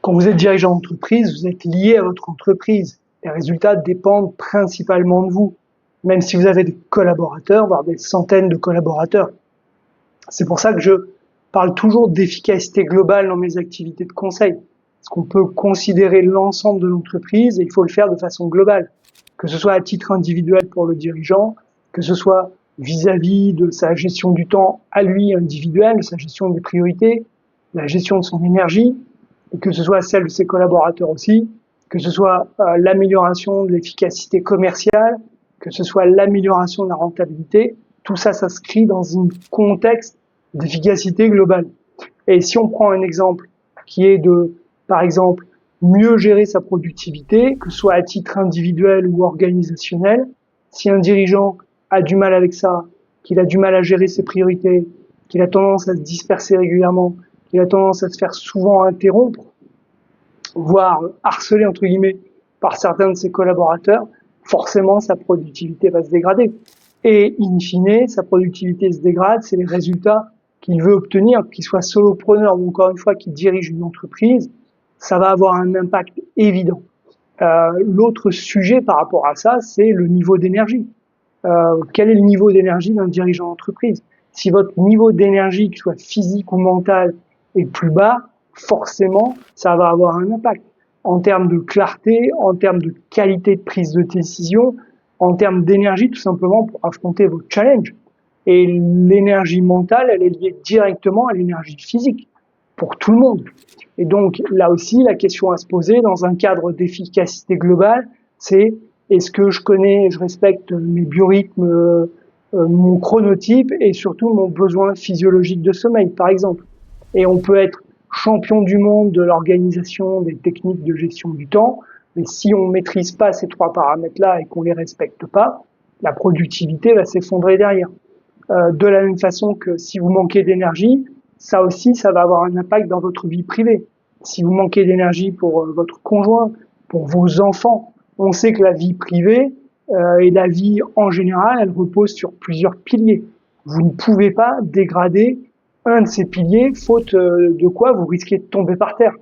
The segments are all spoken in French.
Quand vous êtes dirigeant d'entreprise, vous êtes lié à votre entreprise. Les résultats dépendent principalement de vous, même si vous avez des collaborateurs, voire des centaines de collaborateurs. C'est pour ça que je parle toujours d'efficacité globale dans mes activités de conseil. Parce qu'on peut considérer l'ensemble de l'entreprise et il faut le faire de façon globale. Que ce soit à titre individuel pour le dirigeant, que ce soit vis-à-vis de sa gestion du temps à lui individuel, de sa gestion des priorités, la gestion de son énergie, et que ce soit celle de ses collaborateurs aussi, que ce soit l'amélioration de l'efficacité commerciale, que ce soit l'amélioration de la rentabilité, tout ça s'inscrit dans un contexte d'efficacité globale. Et si on prend un exemple qui est de, par exemple, mieux gérer sa productivité, que ce soit à titre individuel ou organisationnel, si un dirigeant a du mal avec ça, qu'il a du mal à gérer ses priorités, qu'il a tendance à se disperser régulièrement, qu'il a tendance à se faire souvent interrompre, voire harceler entre guillemets par certains de ses collaborateurs, forcément sa productivité va se dégrader. Et in fine, sa productivité se dégrade, c'est les résultats qu'il veut obtenir, qu'il soit solopreneur ou encore une fois qu'il dirige une entreprise, ça va avoir un impact évident. L'autre sujet par rapport à ça, c'est le niveau d'énergie. Quel est le niveau d'énergie d'un dirigeant d'entreprise? Si votre niveau d'énergie, qu'il soit physique ou mental, est plus bas, forcément, ça va avoir un impact en termes de clarté, en termes de qualité de prise de décision, en termes d'énergie, tout simplement pour affronter vos challenges. Et l'énergie mentale, elle est liée directement à l'énergie physique pour tout le monde. Et donc, là aussi, la question à se poser dans un cadre d'efficacité globale, c'est est-ce que je connais, je respecte mes biorhythmes, mon chronotype et surtout mon besoin physiologique de sommeil, par exemple. Et on peut être champion du monde de l'organisation des techniques de gestion du temps, mais si on maîtrise pas ces trois paramètres-là et qu'on les respecte pas, la productivité va s'effondrer derrière. De la même façon que si vous manquez d'énergie, ça aussi, ça va avoir un impact dans votre vie privée. Si vous manquez d'énergie pour votre conjoint, pour vos enfants, on sait que la vie privée et la vie en général, elle repose sur plusieurs piliers. Vous ne pouvez pas dégrader un de ces piliers, faute de quoi vous risquez de tomber par terre.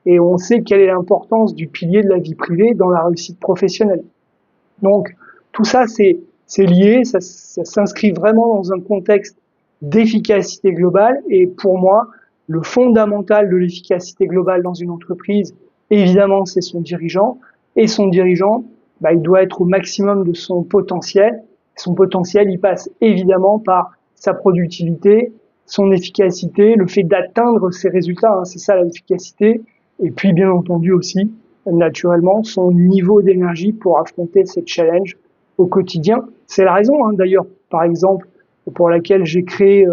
Et on sait quelle est l'importance du pilier de la vie privée dans la réussite professionnelle. Donc, tout ça, c'est lié, ça s'inscrit vraiment dans un contexte d'efficacité globale. Et pour moi, le fondamental de l'efficacité globale dans une entreprise, évidemment, c'est son dirigeant. Et son dirigeant, il doit être au maximum de son potentiel. Son potentiel, il passe évidemment par sa productivité, son efficacité, le fait d'atteindre ses résultats, c'est ça l'efficacité. Et puis, bien entendu aussi, naturellement, son niveau d'énergie pour affronter ces challenges au quotidien. C'est la raison, d'ailleurs, par exemple, pour laquelle j'ai créé,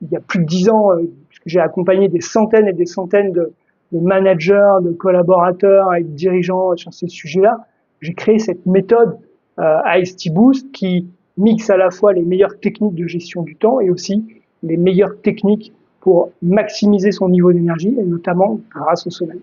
il y a plus de 10 ans, puisque j'ai accompagné des centaines et des centaines de managers, de collaborateurs et de dirigeants sur ces sujets-là, j'ai créé cette méthode IST Boost qui mixe à la fois les meilleures techniques de gestion du temps et aussi les meilleures techniques pour maximiser son niveau d'énergie, et notamment grâce au sommeil.